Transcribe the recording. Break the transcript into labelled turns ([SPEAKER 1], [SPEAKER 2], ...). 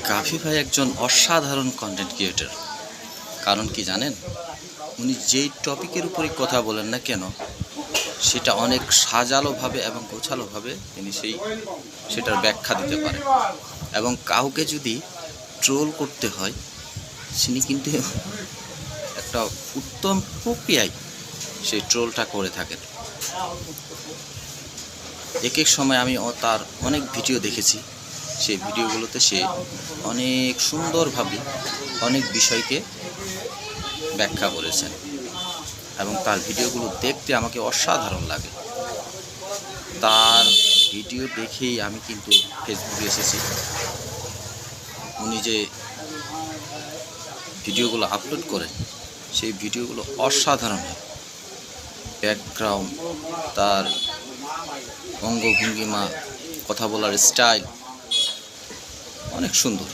[SPEAKER 1] Guppy ভাই একজন অসাধারণ কন্টেন্ট ক্রিয়েটর। কারণ কি জানেন, উনি যেই টপিকের উপরে কথা বলেন না কেন সেটা অনেক সাজালোভাবে এবং গোছালোভাবে তিনি সেটার ব্যাখ্যা দিতে পারেন। এবং কাউকে যদি ট্রোল করতে হয় তিনি কিন্তু একটা উত্তম প্রক্রিয়ায় সেই ট্রোলটা করে থাকেন। এক এক সময় আমি তার অনেক ভিডিও দেখেছি। সেই ভিডিওগুলোতে সে অনেক সুন্দরভাবে অনেক বিষয়কে ব্যাখ্যা করেছেন এবং তার ভিডিওগুলো দেখতে আমাকে অসাধারণ লাগে। তার ভিডিও দেখেই আমি কিন্তু ফেসবুকে এসেছি। উনি যে ভিডিওগুলো আপলোড করেন সেই ভিডিওগুলো অসাধারণ, ব্যাকগ্রাউন্ড, তার অঙ্গভঙ্গিমা, কথা বলার স্টাইল অনেক সুন্দর।